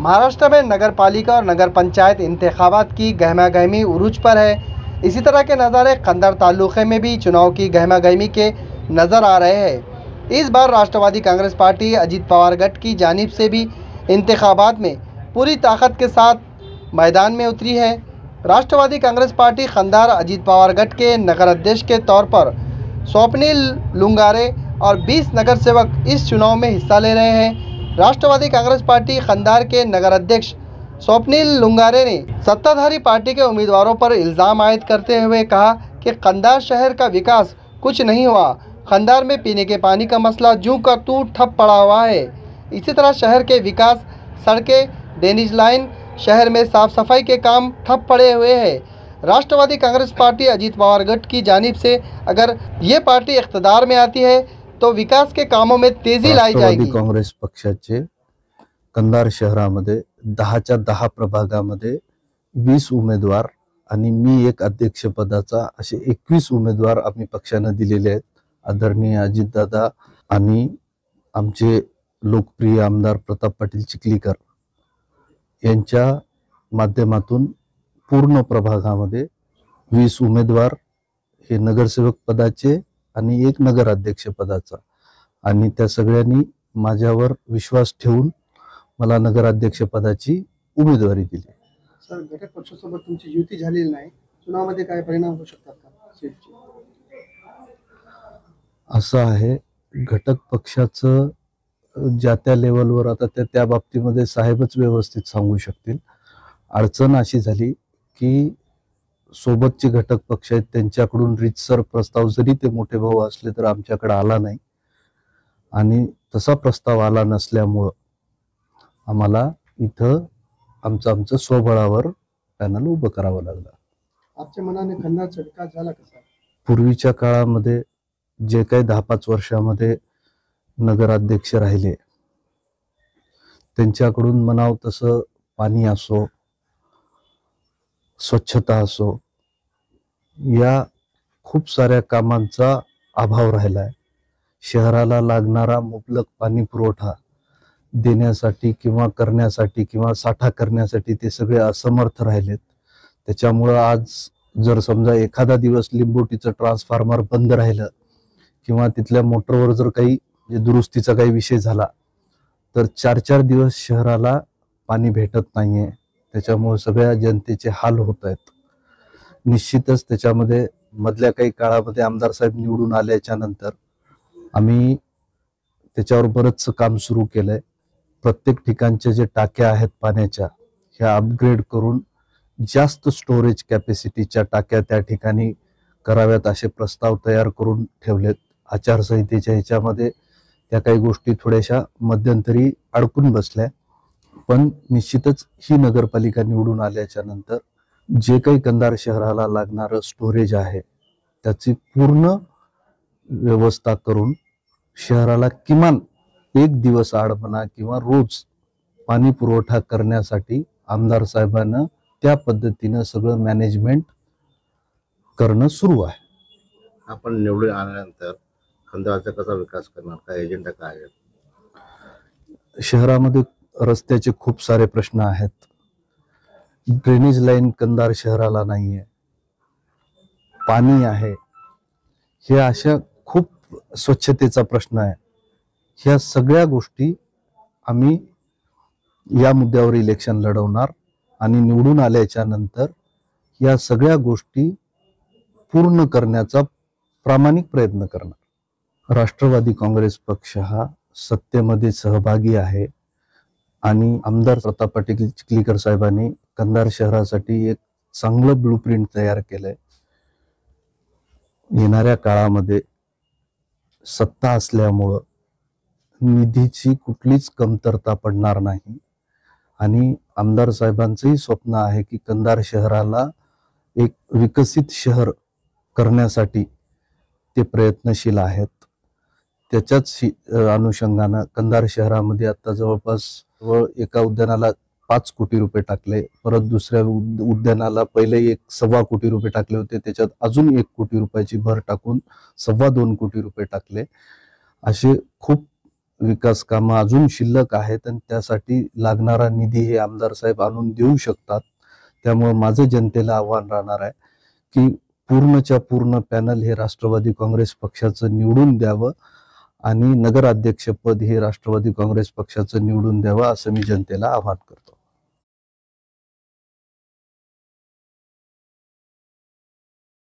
महाराष्ट्र में नगर पालिका और नगर पंचायत इंतखाबात की गहमा गहमी उरूज पर है। इसी तरह के नज़ारे खंदर तालुक़े में भी चुनाव की गहमा गहमी के नज़र आ रहे हैं। इस बार राष्ट्रवादी कांग्रेस पार्टी अजीत पवार गठ की जानिब से भी इंतखाबात में पूरी ताकत के साथ मैदान में उतरी है। राष्ट्रवादी कांग्रेस पार्टी खंदार अजीत पवार गठ के नगर अध्यक्ष के तौर पर स्वप्निल लुंगारे और 20 नगर सेवक इस चुनाव में हिस्सा ले रहे हैं। राष्ट्रवादी कांग्रेस पार्टी खंदार के नगर अध्यक्ष स्वप्निल लुंगारे ने सत्ताधारी पार्टी के उम्मीदवारों पर इल्ज़ाम आयद करते हुए कहा कि खंदार शहर का विकास कुछ नहीं हुआ। खंदार में पीने के पानी का मसला जूं का तू ठप पड़ा हुआ है। इसी तरह शहर के विकास, सड़कें, ड्रेनेज लाइन, शहर में साफ सफाई के काम ठप पड़े हुए हैं। राष्ट्रवादी कांग्रेस पार्टी अजीत पवार गठ की जानिब से अगर ये पार्टी इख्तिदार में आती है तो विकास के कामों में तेजी लाई जाएगी। राष्ट्रवादी काँग्रेस पक्षाचे कंधार शहरामध्ये 10च्या 10 प्रभागामध्ये 20 उमेदवार आणि मी एक अध्यक्षपदाचा असे 21 उमेदवार आम्ही पक्षाने दिलेले आहेत। आदरणीय अजितदादा आणि आमचे लोकप्रिय आमदार प्रताप पाटील चिखलीकर यांच्या माध्यमातून पूर्ण प्रभागामध्ये 20 उमेदवार हे नगरसेवक पदाचे आणि एक नगर अध्यक्ष पदाचा, आणि त्या सगळ्यांनी माझ्यावर विश्वास ठेवून मला नगर अध्यक्ष पदाची उमेदवारी दिली। सर, घटक पक्षासोबत तुमची युती झालेली नाही, चुनावामध्ये काय परिणाम होऊ शकतात का सीटचे? असं आहे, घटक पक्षाचं ज्या त्या लेवलवर आता त्या बाबतीमध्ये साहेबच व्यवस्थित सांगू शकतील। अडचण अशी झाली की सोबतचे घटक पक्ष आहेत त्यांच्याकडून रीतसर प्रस्ताव जरी ते मोठे भाऊ असले तर आमच्याकडे आला नाही, आणि तसा प्रस्ताव आला नसल्यामुळे आम्हाला इथं आमचं स्वबळावर पॅनल उभं करावं लागलं। आपल्या मनाने खंदारचा विकास झाला कसा? पूर्वीच्या काळामध्ये जे काही 10-5 वर्षामध्ये नगराध्यक्ष राहिले त्यांच्याकडून म्हणावं तसं पाणी असो, स्वच्छता असो, या खूप साऱ्या कामांचा अभाव राहिलाय। शहराला लागणारा मुबलक पाणी पुरवठा देण्यासाठी किंवा करण्यासाठी किंवा साठा करण्यासाठी ते सगळे असमर्थ राहिलेत। त्याच्यामुळे आज जर समजा एखादा दिवस लिंबोटीचं ट्रान्सफॉर्मर बंद राहिलं किंवा तिथल्या मोटरवर जर काही दुरुस्तीचा काही विषय झाला तर 4-4 दिवस शहराला पाणी भेटत नाहीये। त्याच्यामुळे सगळ्या जनतेचे हाल होत आहेत। निश्चितच त्याच्यामध्ये मधल्या काही काळामध्ये आमदार साहेब निवडून आल्याच्या नंतर आम्ही त्याच्यावर बरंच काम सुरू केलंय। प्रत्येक ठिकाणचे जे टाक्या आहेत पाण्याच्या ह्या अपग्रेड करून जास्त स्टोरेज कॅपॅसिटीच्या टाक्या त्या ठिकाणी कराव्यात असे प्रस्ताव तयार करून ठेवलेत। आचारसंहितेच्या ह्याच्यामध्ये त्या काही गोष्टी थोड्याशा मध्यंतरी अडकून बसल्या, पण निश्चितच ही नगरपालिका निवडून आल्याच्या नंतर जे काही कंधार शहराला लागणारं स्टोरेज आहे त्याची पूर्ण व्यवस्था करून शहराला किमान एक दिवस आड म्हणा किंवा रोज पाणी पुरवठा करण्यासाठी आमदार साहेबांना त्या पद्धतीने सगळं मॅनेजमेंट करणं सुरू आहे। आपण निवडून आल्यानंतर खंडारचा कसा विकास करणार, काय एजेंडा काय आहे? शहरामध्ये रस्त्याचे खूप सारे प्रश्न आहेत। ड्रेनेज लाईन कंधार शहराला नाहीये, पाणी आहे, हे अशा खूप स्वच्छतेचा प्रश्न आहे। ह्या सगळ्या गोष्टी आम्ही या मुद्द्यावर इलेक्शन लढवणार आणि निवडून आल्याच्या नंतर या सगळ्या गोष्टी पूर्ण करण्याचा प्रामाणिक प्रयत्न करणार। राष्ट्रवादी काँग्रेस पक्ष हा सत्तेमध्ये सहभागी आहे आणि आमदार प्रताप पाटील चिखलीकर साहेबांनी कंधार शहरासाठी एक चांगलं ब्लूप्रिंट तयार केलंय। येणाऱ्या काळामध्ये सत्ता असल्यामुळे निधीची कुठलीच कमतरता पडणार नाही, आणि आमदार साहेबांचंही स्वप्न आहे की कंधार शहराला एक विकसित शहर करण्यासाठी ते प्रयत्नशील आहेत। त्याच्याच अनुषंगाने कंधार शहरामध्ये आता जवळपास एका उद्यानाला 5 कोटी रुपये टाकले, परत दुसऱ्या उद्यानाला पहिले 1.25 कोटी रुपये टाकले होते, त्याच्यात अजून 1 कोटी रुपयाची भर टाकून 2.25 कोटी रुपये टाकले। असे खूप विकास कामं अजून शिल्लक आहेत आणि त्यासाठी लागणारा निधी हे आमदार साहेब आणून देऊ शकतात. त्यामुळे माझं जनतेला आव्हान राहणार आहे की पूर्णच्या पूर्ण पॅनल हे राष्ट्रवादी काँग्रेस पक्षाचं निवडून द्यावं आणि नगराध्यक्षपद हे राष्ट्रवादी काँग्रेस पक्षाचं निवडून द्यावं असं मी जनतेला आवाहन करतो.